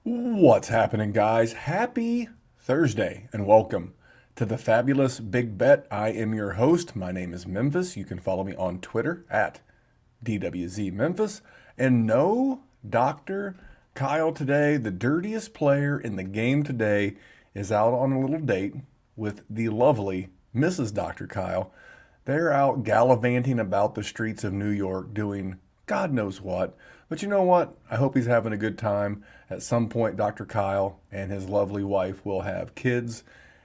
What's happening, guys? Happy Thursday and welcome to the Fabulous Big Bet. I am your host. My name is Memphis. You can follow me on Twitter at DWZ Memphis. And no, Dr. Kyle today, the dirtiest player in the game today, is out on a little date with the lovely Mrs. Dr. Kyle. They're out gallivanting about the streets of New York doing God knows what. But you know what? I hope he's having a good time. At some point, Dr. Kyle and his lovely wife will have kids,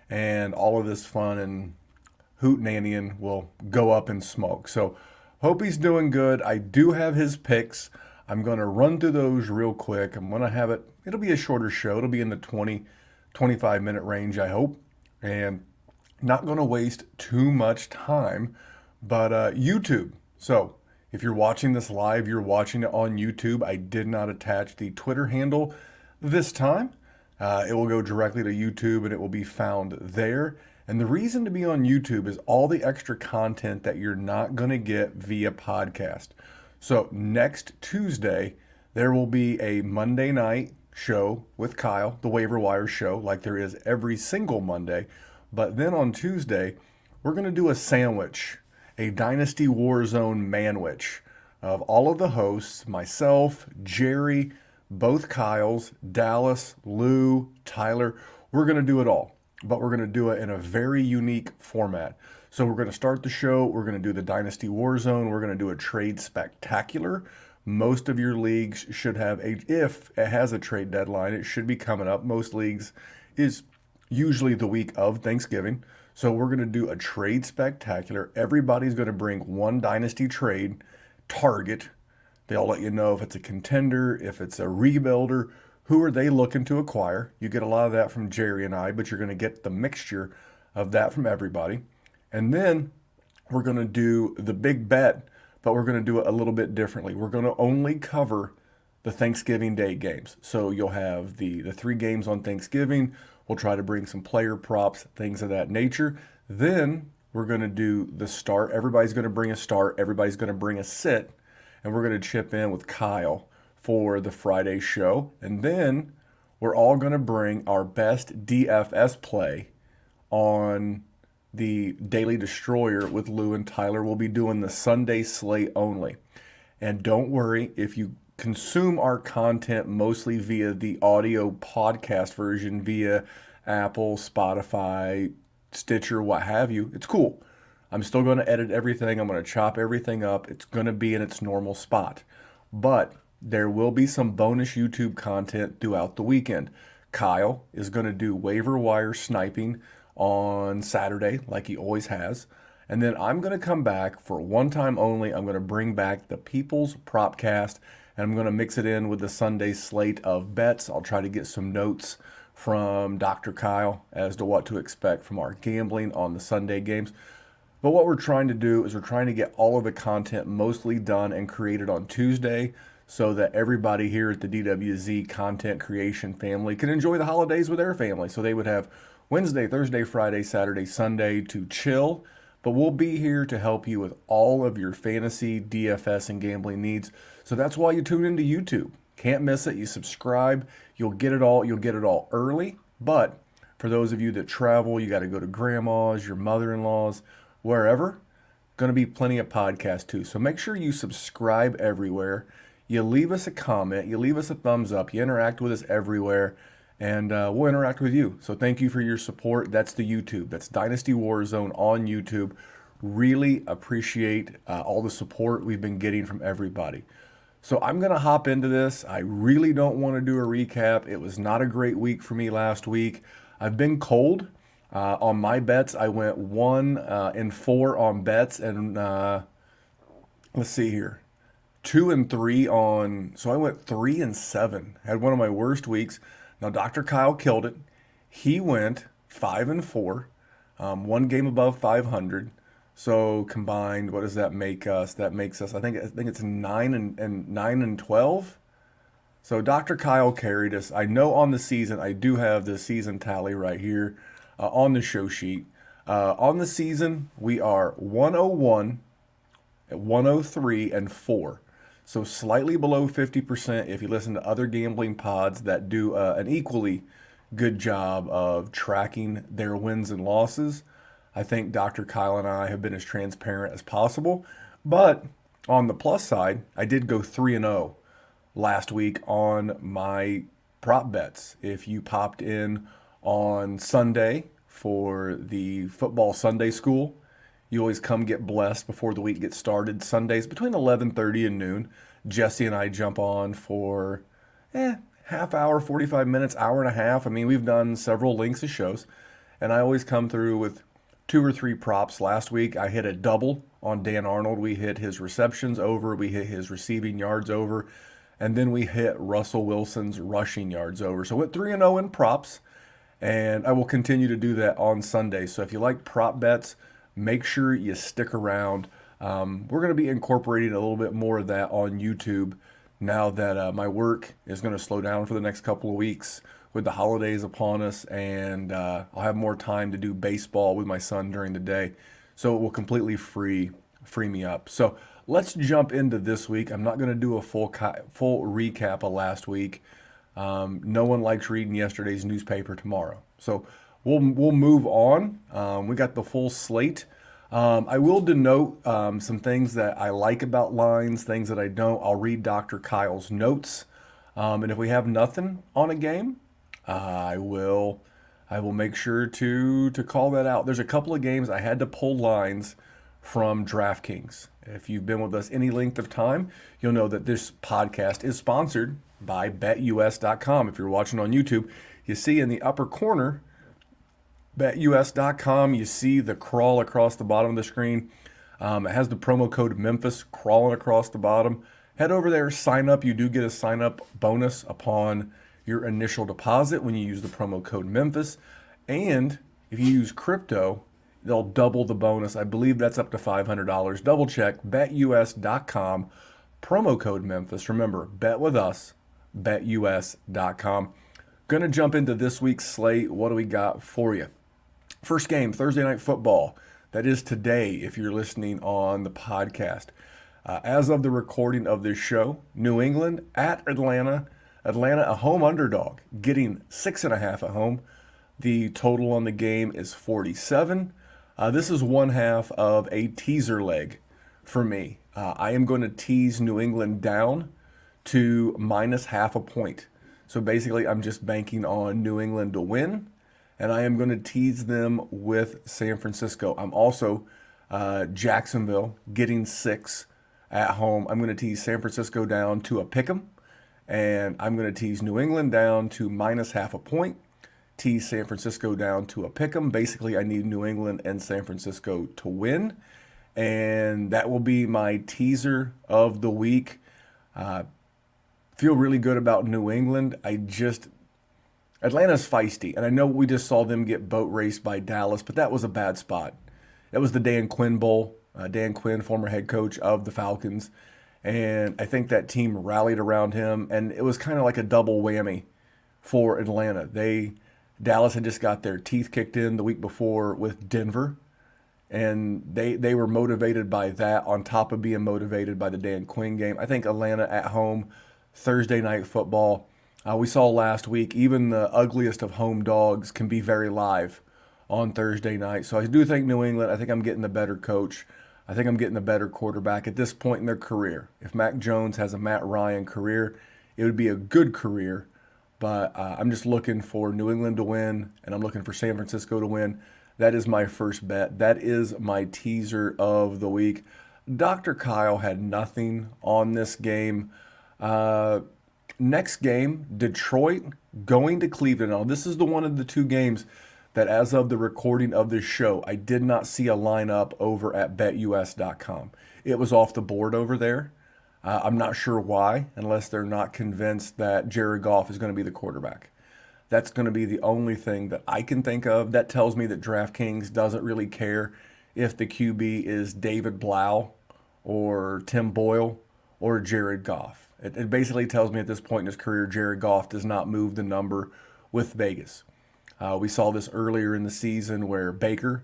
and all of this fun and hootenannying will go up in smoke. So, hope he's doing good. I do have his picks. I'm going to run through those real quick. I'm going to have it'll be a shorter show. It'll be in the 25-minute range, I hope. And not going to waste too much time, but YouTube. So if you're watching this live, you're watching it on YouTube. I did not attach the Twitter handle this time. It will go directly to YouTube and it will be found there. And the reason to be on YouTube is all the extra content that you're not going to get via podcast. So next Tuesday, there will be a Monday night show with Kyle, the waiver wire show, like there is every single Monday. But then on Tuesday, we're going to do a sandwich, a Dynasty Warzone manwich of all of the hosts, myself, Jerry, both Kyles, Dallas, Lou, Tyler. We're going to do it all, but we're going to do it in a very unique format. So we're going to start the show. We're going to do the Dynasty Warzone. We're going to do a trade spectacular. Most of your leagues should have if it has a trade deadline, it should be coming up. Most leagues is usually the week of Thanksgiving. So we're going to do a trade spectacular. Everybody's going to bring one dynasty trade target. They'll let you know if it's a contender, if it's a rebuilder, who are they looking to acquire. You get a lot of that from Jerry and I, but you're going to get the mixture of that from everybody. And then we're going to do the big bet, but we're going to do it a little bit differently. We're going to only cover the Thanksgiving Day games. So you'll have the three games on Thanksgiving. We'll try to bring some player props, things of that nature. Then we're going to do the start. Everybody's going to bring a start. Everybody's going to bring a sit. And we're going to chip in with Kyle for the Friday show. And then we're all going to bring our best DFS play on the Daily Destroyer with Lou and Tyler. We'll be doing the Sunday slate only. And don't worry, if you consume our content mostly via the audio podcast version via Apple, Spotify, Stitcher, what have you, it's cool. I'm still going to edit everything. I'm going to chop everything up. It's going to be in its normal spot. But there will be some bonus YouTube content throughout the weekend. Kyle is going to do waiver wire sniping on Saturday, like he always has. And then I'm going to come back for one time only. I'm going to bring back the People's Propcast, and I'm going to mix it in with the Sunday slate of bets. I'll try to get some notes from Dr. Kyle as to what to expect from our gambling on the Sunday games. But what we're trying to do is we're trying to get all of the content mostly done and created on Tuesday so that everybody here at the DWZ content creation family can enjoy the holidays with their family. So they would have Wednesday, Thursday, Friday, Saturday, Sunday to chill. But we'll be here to help you with all of your fantasy, DFS, and gambling needs. So that's why you tune into YouTube. Can't miss it. You subscribe. You'll get it all. You'll get it all early. But for those of you that travel, you got to go to grandma's, your mother-in-law's, wherever. Going to be plenty of podcasts too. So make sure you subscribe everywhere. You leave us a comment. You leave us a thumbs up. You interact with us everywhere. And we'll interact with you. So thank you for your support. That's the YouTube. That's Dynasty Warzone on YouTube. Really appreciate all the support we've been getting from everybody. So I'm going to hop into this. I really don't want to do a recap. It was not a great week for me last week. I've been cold. On my bets, I went 1-4 on bets. And let's see here. 2-3 on, so I went 3-7. Had one of my worst weeks. Now, Dr. Kyle killed it. He went 5-4, one game above 500. So combined, what does that make us? That makes us, I think it's 9-12. So Dr. Kyle carried us. I know on the season, I do have the season tally right here on the show sheet. On the season, we are 101, 103, and 4. So slightly below 50% if you listen to other gambling pods that do an equally good job of tracking their wins and losses. I think Dr. Kyle and I have been as transparent as possible. But on the plus side, I did go 3 and 0 last week on my prop bets. If you popped in on Sunday for the football Sunday school, you always come get blessed before the week gets started. Sundays between 11:30 and noon, Jesse and I jump on for half hour, 45 minutes, hour and a half. I mean, we've done several lengths of shows, and I always come through with 2 or 3 props. Last week, I hit a double on Dan Arnold. We hit his receptions over, we hit his receiving yards over, and then we hit Russell Wilson's rushing yards over. So went 3 and 0 in props, and I will continue to do that on Sunday. So if you like prop bets, make sure you stick around. We're going to be incorporating a little bit more of that on YouTube now that my work is going to slow down for the next couple of weeks with the holidays upon us, and I'll have more time to do baseball with my son during the day. So it will completely free me up. So let's jump into this week. I'm not going to do a full recap of last week. No one likes reading yesterday's newspaper tomorrow. So we'll move on. We got the full slate. I will denote some things that I like about lines, things that I don't. I'll read Dr. Kyle's notes. And if we have nothing on a game, I will make sure to call that out. There's a couple of games I had to pull lines from DraftKings. If you've been with us any length of time, you'll know that this podcast is sponsored by BetUS.com. If you're watching on YouTube, you see in the upper corner, BetUS.com, you see the crawl across the bottom of the screen. It has the promo code Memphis crawling across the bottom. Head over there, sign up. You do get a sign up bonus upon your initial deposit when you use the promo code Memphis. And if you use crypto, they'll double the bonus. I believe that's up to $500. Double check BetUS.com, promo code Memphis. Remember, bet with us, BetUS.com. Going to jump into this week's slate. What do we got for you? First game, Thursday Night Football. That is today if you're listening on the podcast. As of the recording of this show, New England at Atlanta. Atlanta, a home underdog, getting 6.5 at home. The total on the game is 47. This is one half of a teaser leg for me. I am going to tease New England down to minus half a point. So basically, I'm just banking on New England to win, and I am going to tease them with San Francisco. I'm also Jacksonville getting 6 at home. I'm going to tease San Francisco down to a pick 'em, and I'm going to tease New England down to minus half a point, tease San Francisco down to a pick 'em. Basically, I need New England and San Francisco to win, and that will be my teaser of the week. Feel really good about New England. Atlanta's feisty, and I know we just saw them get boat raced by Dallas, but that was a bad spot. That was the Dan Quinn Bowl. Dan Quinn, former head coach of the Falcons, and I think that team rallied around him, and it was kind of like a double whammy for Atlanta. Dallas had just got their teeth kicked in the week before with Denver, and they were motivated by that on top of being motivated by the Dan Quinn game. I think Atlanta at home, Thursday Night Football. We saw last week, even the ugliest of home dogs can be very live on Thursday night. So I do think New England, I think I'm getting the better coach. I think I'm getting the better quarterback at this point in their career. If Mac Jones has a Matt Ryan career, it would be a good career. But I'm just looking for New England to win, and I'm looking for San Francisco to win. That is my first bet. That is my teaser of the week. Dr. Kyle had nothing on this game. Next game, Detroit going to Cleveland. Now, this is the one of the two games that as of the recording of this show, I did not see a lineup over at BetUS.com. It was off the board over there. I'm not sure why, unless they're not convinced that Jared Goff is going to be the quarterback. That's going to be the only thing that I can think of. That tells me that DraftKings doesn't really care if the QB is David Blau or Tim Boyle or Jared Goff. It basically tells me at this point in his career, Jared Goff does not move the number with Vegas. We saw this earlier in the season where Baker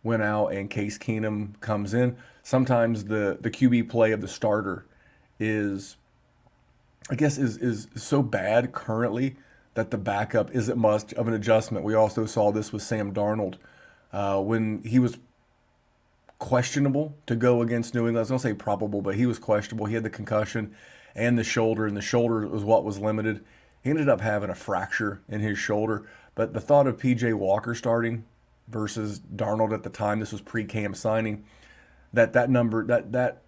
went out and Case Keenum comes in. Sometimes the QB play of the starter is, I guess, is so bad currently that the backup isn't much of an adjustment. We also saw this with Sam Darnold when he was questionable to go against New England. I was going to say probable, but he was questionable. He had the concussion and the shoulder was what was limited. He ended up having a fracture in his shoulder. But the thought of PJ Walker starting versus Darnold at the time, this was pre-camp signing, that number, that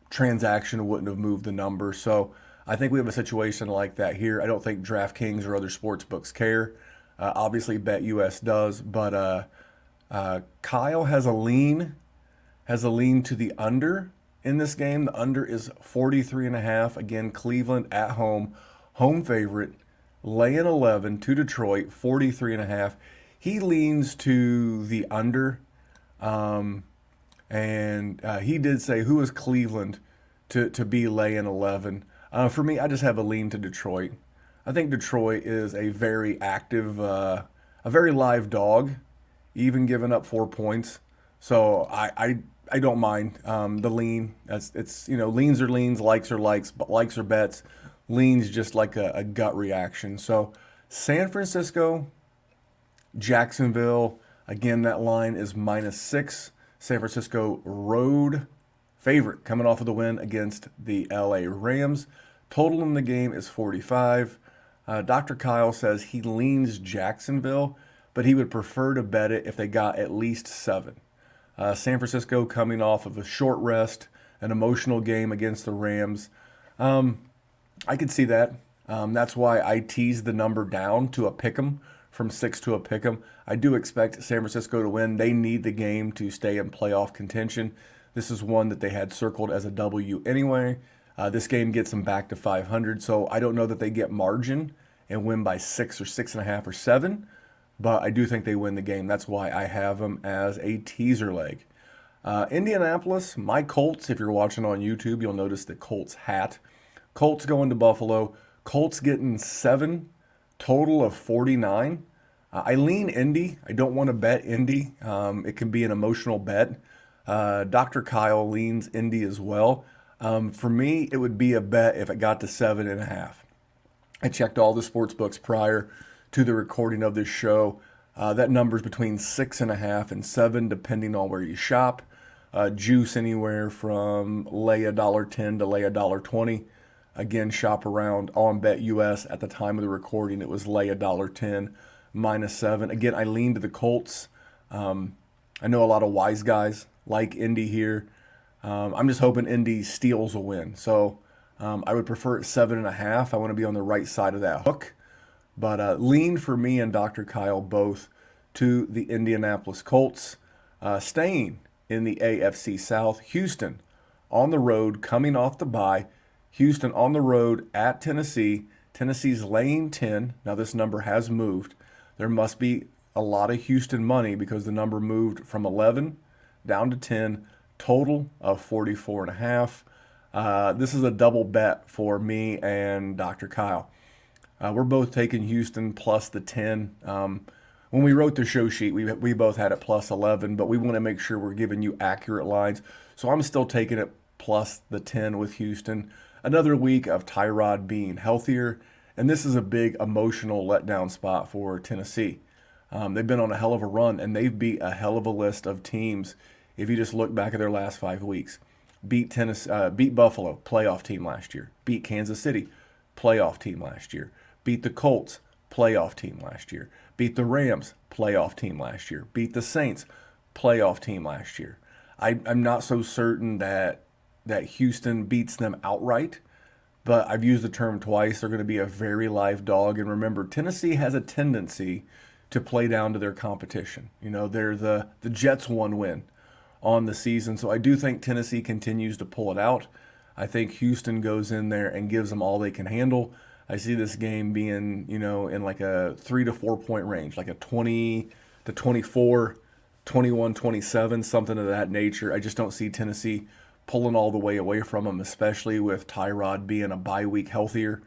transaction wouldn't have moved the number. So I think we have a situation like that here. I don't think DraftKings or other sports books care. Obviously, BetUS does, but Kyle has a lean to the under in this game. The under is 43.5. Again, Cleveland at home favorite, laying 11 to Detroit, 43.5. He leans to the under, and he did say, "Who is Cleveland to be laying 11?" For me, I just have a lean to Detroit. I think Detroit is a very active, a very live dog, even giving up 4 points. So I don't mind the lean. It's leans are leans, likes are likes, but likes are bets. Leans just like a gut reaction. So San Francisco, Jacksonville, again that line is -6. San Francisco road favorite coming off of the win against the LA Rams. Total in the game is 45. Dr. Kyle says he leans Jacksonville, but he would prefer to bet it if they got at least 7. San Francisco coming off of a short rest, an emotional game against the Rams. I could see that. That's why I teased the number down to a pick'em, from 6 to a pick'em. I do expect San Francisco to win. They need the game to stay in playoff contention. This is one that they had circled as a W anyway. This game gets them back to 500, so I don't know that they get margin and win by 6 or 6.5 or 7, but I do think they win the game. That's why I have them as a teaser leg. Indianapolis, my Colts, if you're watching on YouTube, you'll notice the Colts hat. Colts going to Buffalo. Colts getting 7, total of 49. I lean Indy. I don't want to bet Indy. It can be an emotional bet. Dr. Kyle leans Indy as well. For me, it would be a bet if it got to 7.5. I checked all the sports books prior to the recording of this show. That number's between 6.5 and 7, depending on where you shop. Juice anywhere from lay $1.10 to lay $1.20. Again, shop around on BetUS. At the time of the recording, it was lay $1.10 -7. Again, I lean to the Colts. I know a lot of wise guys like Indy here. I'm just hoping Indy steals a win. So I would prefer it 7.5. I want to be on the right side of that hook. But lean for me and Dr. Kyle both to the Indianapolis Colts. Staying in the AFC South, Houston on the road, coming off the bye. Houston on the road at Tennessee. Tennessee's laying 10. Now this number has moved. There must be a lot of Houston money because the number moved from 11 down to 10. Total of 44.5. This is a double bet for me and Dr. Kyle. We're both taking Houston plus the 10. When we wrote the show sheet, we both had it plus 11, but we want to make sure we're giving you accurate lines. So I'm still taking it plus the 10 with Houston. Another week of Tyrod being healthier, and this is a big emotional letdown spot for Tennessee. They've been on a hell of a run, and they've beat a hell of a list of teams. If you just look back at their last 5 weeks, beat Buffalo, playoff team last year. Beat Kansas City, playoff team last year. Beat the Colts, playoff team last year. Beat the Rams, playoff team last year. Beat the Saints, playoff team last year. I'm not so certain that Houston beats them outright, but I've used the term twice. They're going to be a very live dog. And remember, Tennessee has a tendency to play down to their competition. They're the Jets 1 win on the season. So I do think Tennessee continues to pull it out. I think Houston goes in there and gives them all they can handle. I see this game being, in like a 3 to 4 point range, like a 20 to 24, 21-27, something of that nature. I just don't see Tennessee pulling all the way away from them, especially with Tyrod being a bye week healthier.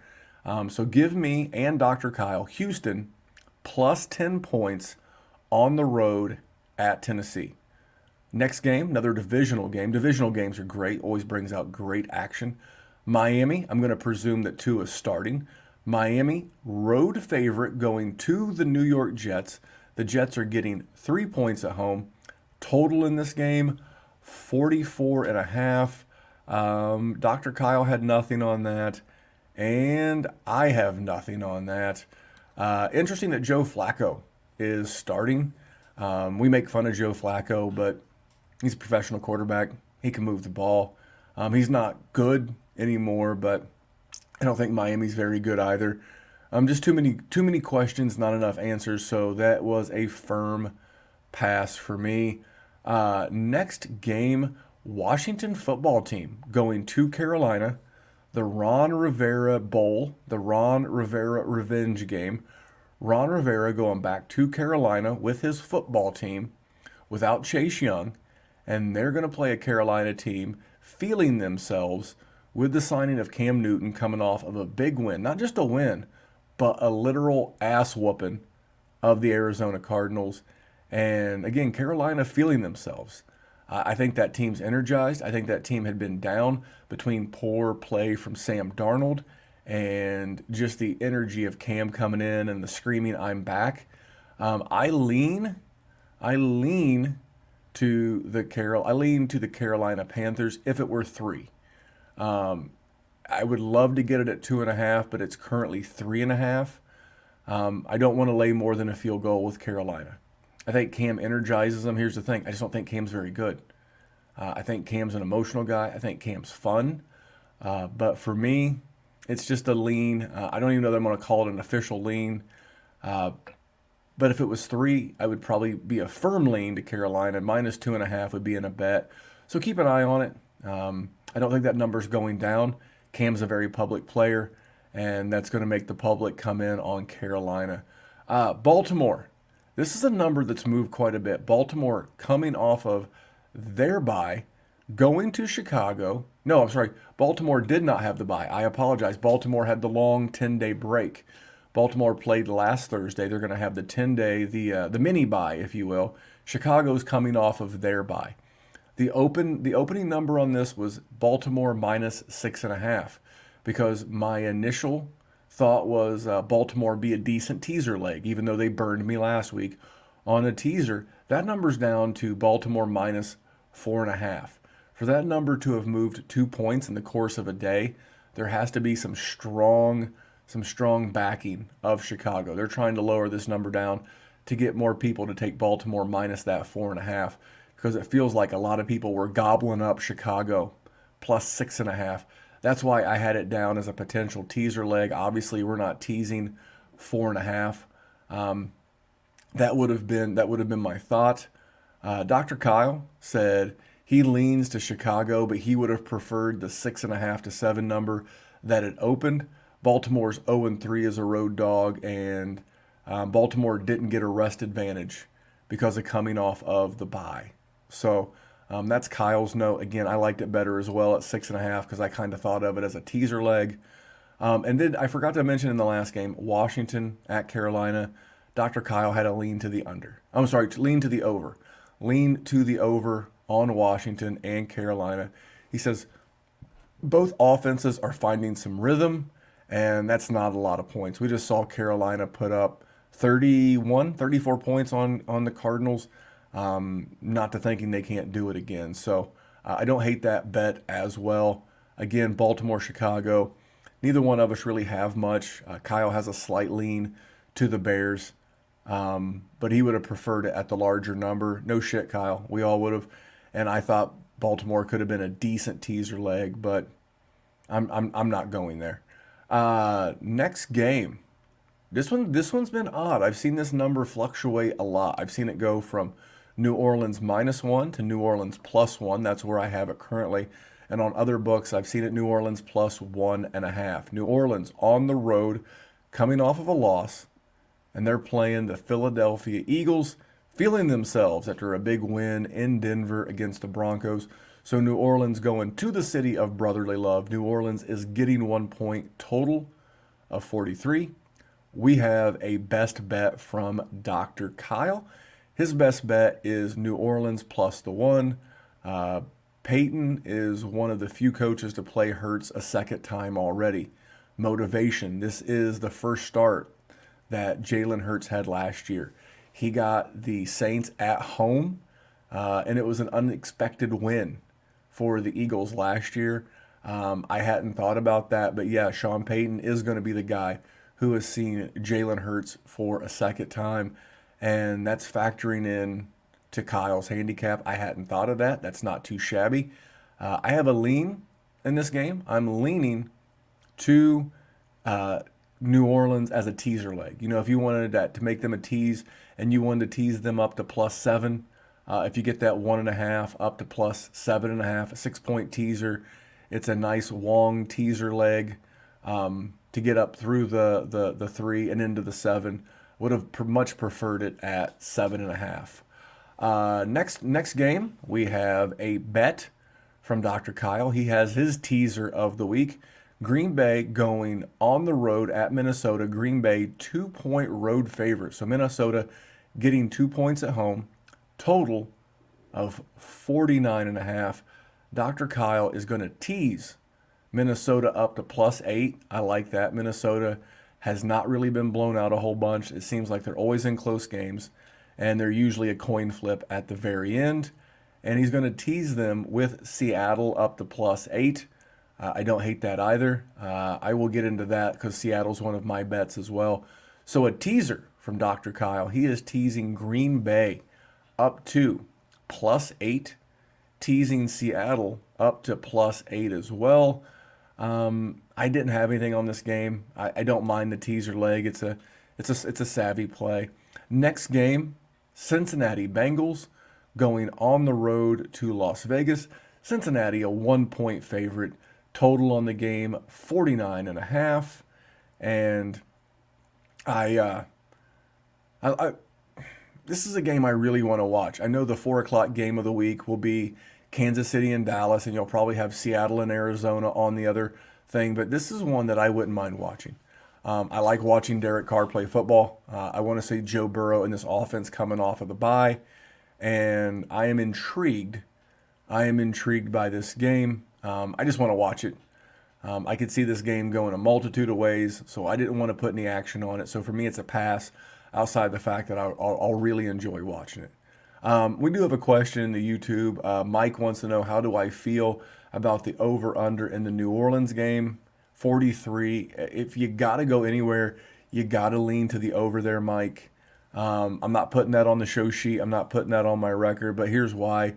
So give me and Dr. Kyle Houston plus 10 points on the road at Tennessee. Next game, another divisional game. Divisional games are great, always brings out great action. Miami, I'm going to presume that Tua is starting. Miami, road favorite going to the New York Jets. The Jets are getting 3 points at home. Total in this game, 44 and a half. Dr. Kyle had nothing on that, and I have nothing on that. Interesting that Joe Flacco is starting. We make fun of Joe Flacco, but he's a professional quarterback. He can move the ball. He's not good anymore, but I don't think Miami's very good either. Just too many questions, not enough answers. So that was a firm pass for me. Next game, Washington football team going to Carolina, the Ron Rivera Bowl, the Ron Rivera Revenge game. Ron Rivera going back to Carolina with his football team without Chase Young, and they're going to play a Carolina team feeling themselves with the signing of Cam Newton coming off of a big win. Not just a win, but a literal ass whooping of the Arizona Cardinals. And again, Carolina feeling themselves. I think that team's energized. I think that team had been down between poor play from Sam Darnold and just the energy of Cam coming in and the screaming, "I'm back." I lean I lean to the Carolina Panthers if it were three. I would love to get it at 2.5, but it's currently 3.5. I don't want to lay more than a field goal with Carolina. I think Cam energizes them. Here's the thing. I just don't think Cam's very good. I think Cam's an emotional guy. I think Cam's fun. But for me, it's just a lean. I don't even know that I'm going to call it an official lean. But if it was three, I would probably be a firm lean to Carolina. -2.5 would be in a bet. So keep an eye on it. I don't think that number's going down. Cam's a very public player, and that's going to make the public come in on Carolina. Baltimore. This is a number that's moved quite a bit. Baltimore coming off of their bye, going to Chicago. No, I'm sorry. Baltimore did not have the bye. I apologize. Baltimore had the long 10-day break. Baltimore played last Thursday. They're going to have the 10-day, the mini bye, if you will. Chicago's coming off of their bye. The opening number on this was Baltimore -6.5, because my initial thought was Baltimore be a decent teaser leg, even though they burned me last week on a teaser. That number's down to Baltimore -4.5. For that number to have moved 2 points in the course of a day, there has to be some strong backing of Chicago. They're trying to lower this number down to get more people to take Baltimore minus that 4.5, because it feels like a lot of people were gobbling up Chicago +6.5. That's why I had it down as a potential teaser leg. Obviously, we're not teasing 4.5. That would have been my thought. Dr. Kyle said he leans to Chicago, but he would have preferred the 6.5 to 7 number that it opened. Baltimore's 0-3 as a road dog, and Baltimore didn't get a rest advantage because of coming off of the bye. So that's Kyle's note. Again, I liked it better as well at 6.5 because I kind of thought of it as a teaser leg. And then I forgot to mention in the last game, Washington at Carolina, Dr. Kyle had a lean to the under. I'm sorry, lean to the over. Lean to the over on Washington and Carolina. He says both offenses are finding some rhythm, and that's not a lot of points. We just saw Carolina put up 34 points on the Cardinals. Not to thinking they can't do it again. So I don't hate that bet as well. Again, Baltimore, Chicago. Neither one of us really have much. Kyle has a slight lean to the Bears, but he would have preferred it at the larger number. No shit, Kyle. We all would have. And I thought Baltimore could have been a decent teaser leg, but I'm not going there. Next game. This one's been odd. I've seen this number fluctuate a lot. I've seen it go from New Orleans -1 to New Orleans +1. That's where I have it currently. And on other books, I've seen it New Orleans +1.5. New Orleans on the road, coming off of a loss, and they're playing the Philadelphia Eagles, feeling themselves after a big win in Denver against the Broncos. So New Orleans going to the city of brotherly love. New Orleans is getting 1 point, total of 43. We have a best bet from Dr. Kyle. His best bet is New Orleans +1. Peyton is one of the few coaches to play Hurts a second time already. Motivation. This is the first start that Jalen Hurts had last year. He got the Saints at home, and it was an unexpected win for the Eagles last year. I hadn't thought about that, but yeah, Sean Payton is going to be the guy who has seen Jalen Hurts for a second time, and that's factoring in to Kyle's handicap. I hadn't thought of that. That's not too shabby. I have a lean in this game. I'm leaning to New Orleans as a teaser leg. You know, if you wanted that to make them a tease and you wanted to tease them up to +7, if you get that 1.5 up to +7.5, a 6-point teaser, it's a nice long teaser leg to get up through the 3 and into the 7. Would have much preferred it at 7.5. Next game, we have a bet from Dr. Kyle. He has his teaser of the week. Green Bay going on the road at Minnesota. Green Bay 2-point road favorite. So Minnesota getting 2 points at home. Total of 49.5. Dr. Kyle is going to tease Minnesota up to +8. I like that. Minnesota has not really been blown out a whole bunch. It seems like they're always in close games, and they're usually a coin flip at the very end. And he's going to tease them with Seattle up to +8. I don't hate that either. I will get into that because Seattle's one of my bets as well. So a teaser from Dr. Kyle. He is teasing Green Bay up to +8, teasing Seattle up to +8 as well. I didn't have anything on this game. I don't mind the teaser leg. It's a savvy play. Next game, Cincinnati Bengals going on the road to Las Vegas. Cincinnati a 1-point favorite. Total on the game 49.5. And I this is a game I really want to watch. I know the 4 o'clock game of the week will be Kansas City and Dallas, and you'll probably have Seattle and Arizona on the other thing. But this is one that I wouldn't mind watching. I like watching Derek Carr play football. I want to see Joe Burrow in this offense coming off of the bye, and I am intrigued. I am intrigued by this game. I just want to watch it. I could see this game going a multitude of ways, so I didn't want to put any action on it. So for me, it's a pass outside the fact that I'll really enjoy watching it. We do have a question in the YouTube. Mike wants to know, how do I feel about the over-under in the New Orleans game? 43. If you got to go anywhere, you got to lean to the over there, Mike. I'm not putting that on the show sheet. I'm not putting that on my record, but here's why.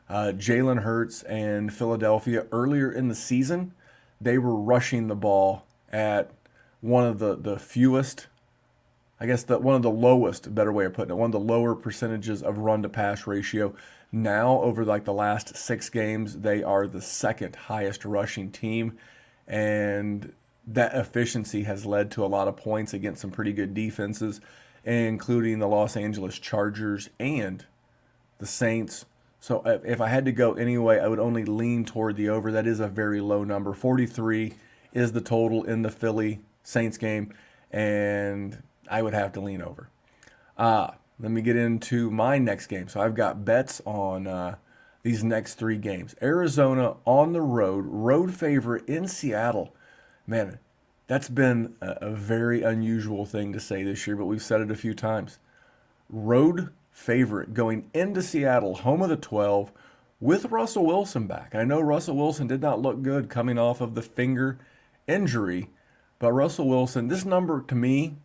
Jalen Hurts and Philadelphia, earlier in the season, they were rushing the ball at one of the fewest, I guess one of the lowest, better way of putting it, one of the lower percentages of run to pass ratio. Now, over like the last 6 games, they are the second highest rushing team, and that efficiency has led to a lot of points against some pretty good defenses, including the Los Angeles Chargers and the Saints. So if I had to go anyway, I would only lean toward the over. That is a very low number. 43 is the total in the Philly Saints game, and I would have to lean over. Let me get into my next game. So I've got bets on these next 3 games. Arizona on the road favorite in Seattle. Man, that's been a very unusual thing to say this year, but we've said it a few times. Road favorite going into Seattle, home of the 12, with Russell Wilson back. I know Russell Wilson did not look good coming off of the finger injury, but Russell Wilson, this number to me,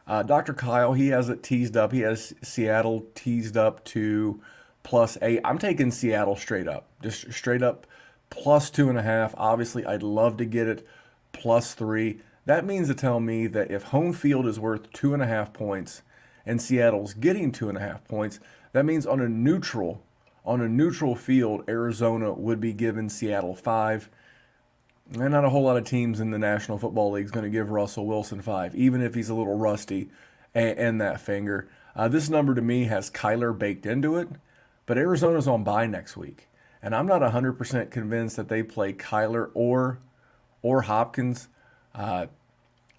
Dr. Kyle, he has it teased up. He has Seattle teased up to +8. I'm taking Seattle straight up, just straight up +2.5. Obviously, I'd love to get it +3. That means to tell me that if home field is worth 2.5 points and Seattle's getting 2.5 points, that means on a neutral field, Arizona would be giving Seattle 5. And not a whole lot of teams in the National Football League is going to give Russell Wilson 5, even if he's a little rusty and that finger. This number to me has Kyler baked into it, but Arizona's on bye next week. And I'm not 100% convinced that they play Kyler or Hopkins.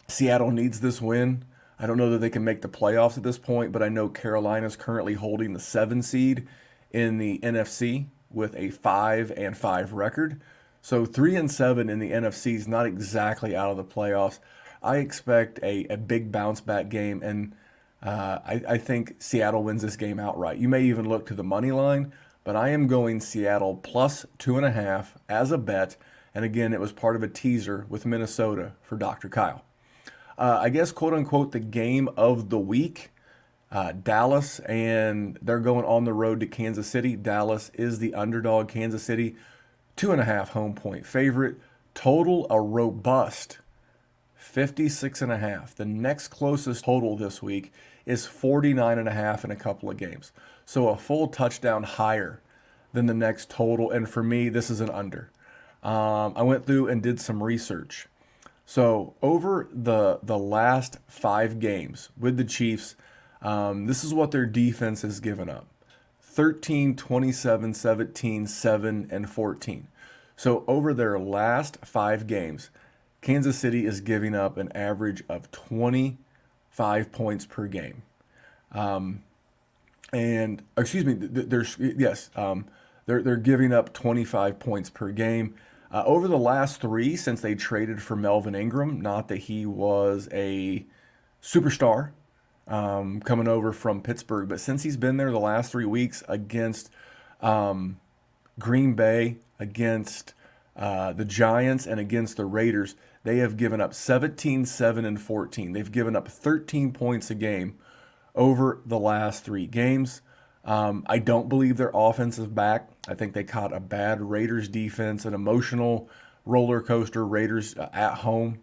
Seattle needs this win. I don't know that they can make the playoffs at this point, but I know Carolina's currently holding the 7 seed in the NFC. with a 5-5 record. So 3-7 in the NFC is not exactly out of the playoffs. I expect a big bounce back game, and I think Seattle wins this game outright. You may even look to the money line, but I am going Seattle plus 2.5 as a bet. And again, it was part of a teaser with Minnesota for Dr. Kyle. I guess, quote unquote, the game of the week. Dallas, and they're going on the road to Kansas City. Dallas is the underdog. Kansas City, 2.5 home point favorite. Total a robust 56.5. The next closest total this week is 49.5 in a couple of games. So a full touchdown higher than the next total. And for me, this is an under. I went through and did some research. So over the last 5 games with the Chiefs, this is what their defense has given up: 13, 27, 17, 7, and 14. So over their last 5 games, Kansas City is giving up an average of 25 points per game. And excuse me, they're giving up 25 points per game. Over the last 3, since they traded for Melvin Ingram, not that he was a superstar coming over from Pittsburgh, but since he's been there the last 3 weeks against Green Bay, against the Giants, and against the Raiders, they have given up 17, 7, and 14. They've given up 13 points a game over the last 3 games. I don't believe their offense is back. I think they caught a bad Raiders defense, an emotional roller coaster. Raiders at home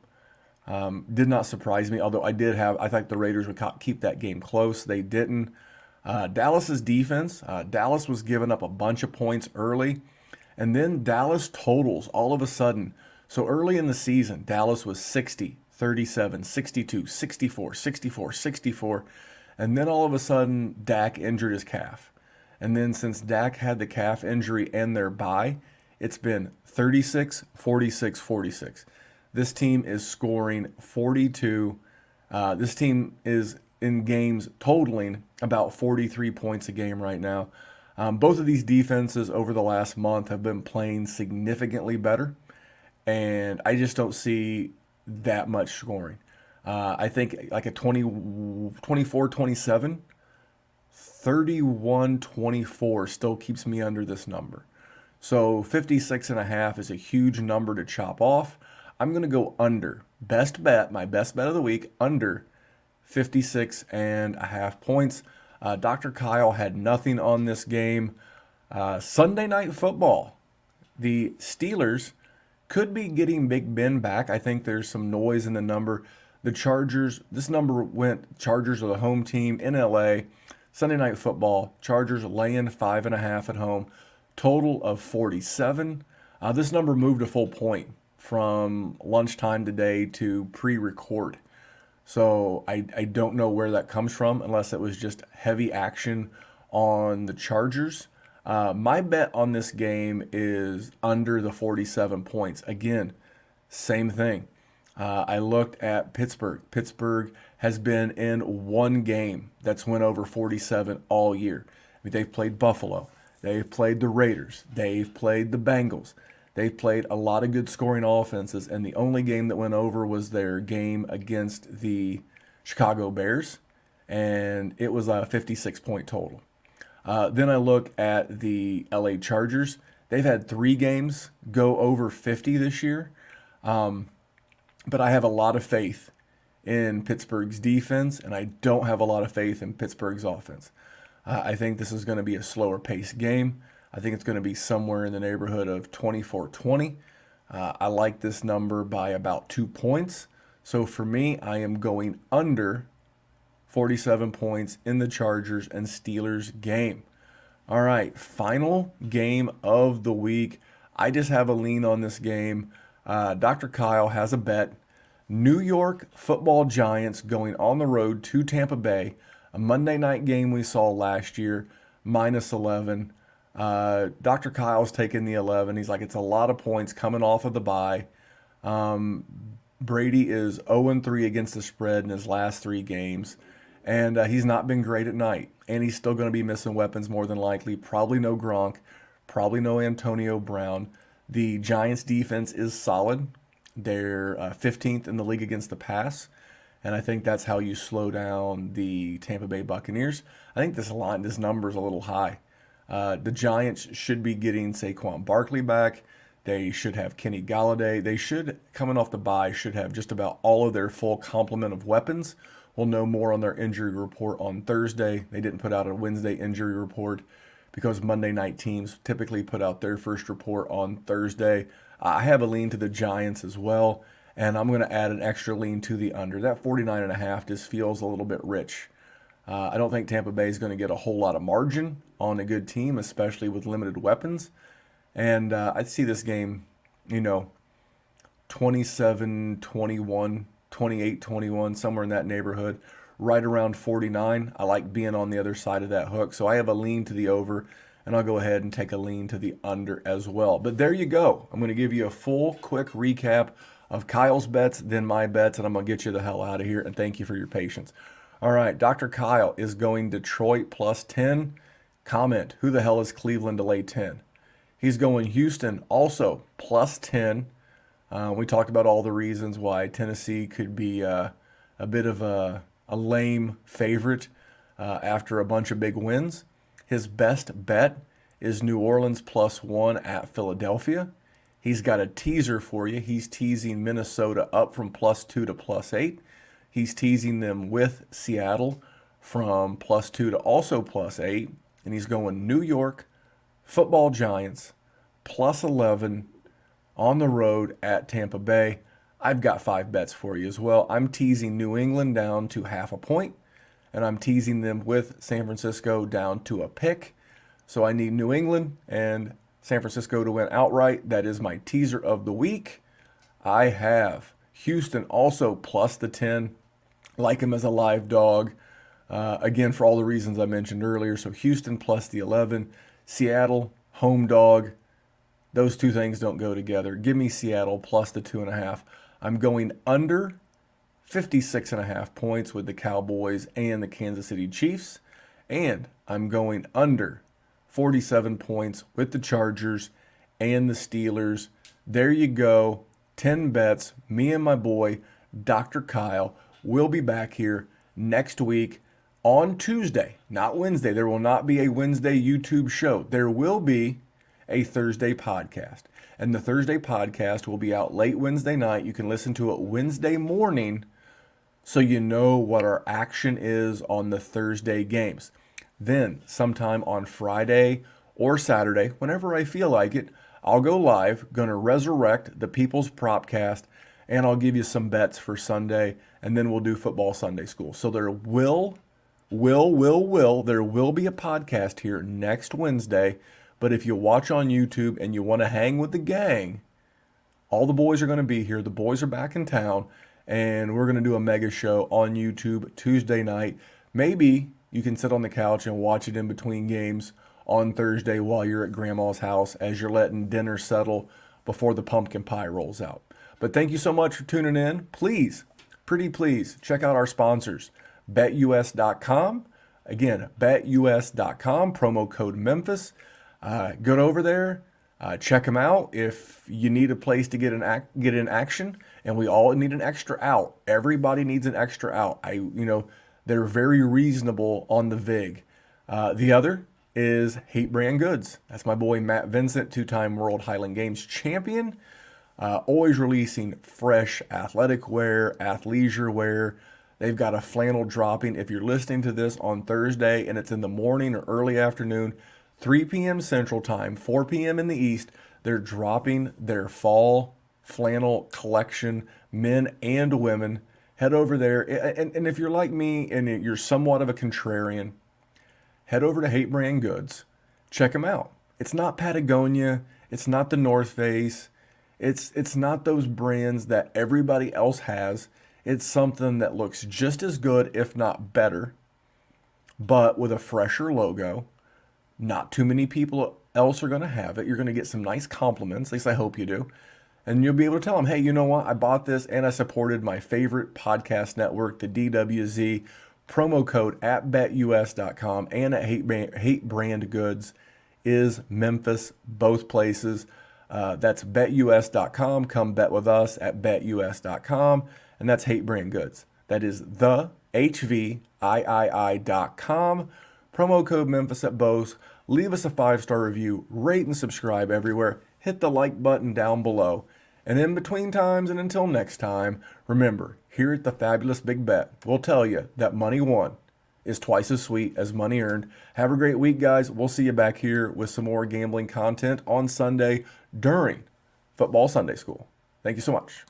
did not surprise me, although I thought the Raiders would keep that game close. They didn't. Dallas's defense, Dallas was giving up a bunch of points early, and then Dallas totals all of a sudden. So early in the season, Dallas was 60, 37, 62, 64, 64, 64. And then all of a sudden, Dak injured his calf. And then since Dak had the calf injury and their bye, it's been 36, 46, 46. This team is scoring 42. This team is in games totaling about 43 points a game right now. Both of these defenses over the last month have been playing significantly better, and I just don't see that much scoring. I think like a 24-27, 31-24 still keeps me under this number. So 56.5 is a huge number to chop off. I'm going to go under. Best bet, my best bet of the week, under 56.5 points. Dr. Kyle had nothing on this game. Sunday Night Football. The Steelers could be getting Big Ben back. I think there's some noise in the number. The Chargers, this number went, Chargers are the home team in LA. Sunday Night Football, Chargers laying 5.5 at home. Total of 47. This number moved a full point from lunchtime today to pre-record. So I don't know where that comes from, unless it was just heavy action on the Chargers. My bet on this game is under the 47 points. Again, same thing. I looked at Pittsburgh. Pittsburgh has been in one game that's went over 47 all year. I mean, they've played Buffalo. They've played the Raiders. They've played the Bengals. They've played a lot of good scoring offenses, and the only game that went over was their game against the Chicago Bears, and it was a 56-point total. Then I look at the LA Chargers. They've had 3 games go over 50 this year. But I have a lot of faith in Pittsburgh's defense, and I don't have a lot of faith in Pittsburgh's offense. I think this is going to be a slower paced game. I think it's going to be somewhere in the neighborhood of 24-20. I like this number by about 2 points. So for me, I am going under 47 points in the Chargers and Steelers game. All right, final game of the week. I just have a lean on this game. Dr. Kyle has a bet. New York Football Giants going on the road to Tampa Bay. A Monday night game we saw last year, minus 11. Dr. Kyle's taking the 11. He's like, it's a lot of points coming off of the bye. Brady is 0-3 against the spread in his last 3 games. And he's not been great at night. And he's still going to be missing weapons more than likely. Probably no Gronk. Probably no Antonio Brown. The Giants defense is solid. They're 15th in the league against the pass. And I think that's how you slow down the Tampa Bay Buccaneers. I think this number is a little high. The Giants should be getting Saquon Barkley back. They should have Kenny Galladay. They should, coming off the bye, should have just about all of their full complement of weapons. We'll know more on their injury report on Thursday. They didn't put out a Wednesday injury report because Monday night teams typically put out their first report on Thursday. I have a lean to the Giants as well, and I'm going to add an extra lean to the under. That 49.5 just feels a little bit rich. I don't think Tampa Bay is going to get a whole lot of margin on a good team, especially with limited weapons. And I'd see this game, 27-21, 28-21, somewhere in that neighborhood, right around 49. I like being on the other side of that hook. So I have a lean to the over, and I'll go ahead and take a lean to the under as well. But there you go. I'm going to give you a full, quick recap of Kyle's bets, then my bets, and I'm going to get you the hell out of here. And thank you for your patience. All right, Dr. Kyle is going Detroit plus 10. Comment, who the hell is Cleveland to lay 10? He's going Houston also plus 10. We talked about all the reasons why Tennessee could be a bit of a lame favorite after a bunch of big wins. His best bet is New Orleans plus 1 at Philadelphia. He's got a teaser for you. He's teasing Minnesota up from plus 2 to plus 8. He's teasing them with Seattle from plus 2 to also plus 8. And he's going New York Football Giants plus 11 on the road at Tampa Bay. I've got 5 bets for you as well. I'm teasing New England down to half a point, and I'm teasing them with San Francisco down to a pick. So I need New England and San Francisco to win outright. That is my teaser of the week. I have Houston also plus the 10. Like him as a live dog. Again, for all the reasons I mentioned earlier. So Houston plus the 11. Seattle, home dog. Those two things don't go together. Give me Seattle plus the 2.5. I'm going under 56.5 points with the Cowboys and the Kansas City Chiefs. And I'm going under 47 points with the Chargers and the Steelers. There you go. 10 bets. Me and my boy, Dr. Kyle, will be back here next week on Tuesday, not Wednesday. There will not be a Wednesday YouTube show. There will be a Thursday podcast. And the Thursday podcast will be out late Wednesday night. You can listen to it Wednesday morning so you know what our action is on the Thursday games. Then sometime on Friday or Saturday, whenever I feel like it, I'll go live, going to resurrect the People's Propcast, and I'll give you some bets for Sunday, and then we'll do Football Sunday School. So there will be a podcast here next Wednesday. But if you watch on YouTube and you want to hang with the gang, all the boys are going to be here. The boys are back in town, and we're going to do a mega show on YouTube Tuesday night. Maybe you can sit on the couch and watch it in between games on Thursday while you're at Grandma's house as you're letting dinner settle before the pumpkin pie rolls out. But thank you so much for tuning in. Please, pretty please, check out our sponsors, betus.com. Again, betus.com, promo code Memphis. Go over there, check them out. If you need a place to get in action, and we all need an extra out. Everybody needs an extra out. They're very reasonable on the VIG. The other is Hate Brand Goods. That's my boy Matt Vincent, 2-time World Highland Games champion. Always releasing fresh athletic wear, athleisure wear. They've got a flannel dropping. If you're listening to this on Thursday and it's in the morning or early afternoon, 3 p.m. Central Time, 4 p.m. in the East, they're dropping their fall flannel collection, men and women. Head over there. And if you're like me and you're somewhat of a contrarian, head over to Hate Brand Goods. Check them out. It's not Patagonia. It's not the North Face. It's not those brands that everybody else has. It's something that looks just as good, if not better, but with a fresher logo. Not too many people else are going to have it. You're going to get some nice compliments. At least I hope you do. And you'll be able to tell them, hey, you know what? I bought this and I supported my favorite podcast network, the DWZ. Promo code at betus.com and at Hate Brand Goods is Memphis, both places. That's betus.com. Come bet with us at betus.com. And that's Hate Brand Goods. That is the HVIII.com. Promo code Memphis at both. Leave us a 5-star review. Rate and subscribe everywhere. Hit the like button down below. And in between times and until next time, remember, here at the Fabulous Big Bet, we'll tell you that money won is twice as sweet as money earned. Have a great week, guys. We'll see you back here with some more gambling content on Sunday during Football Sunday School. Thank you so much.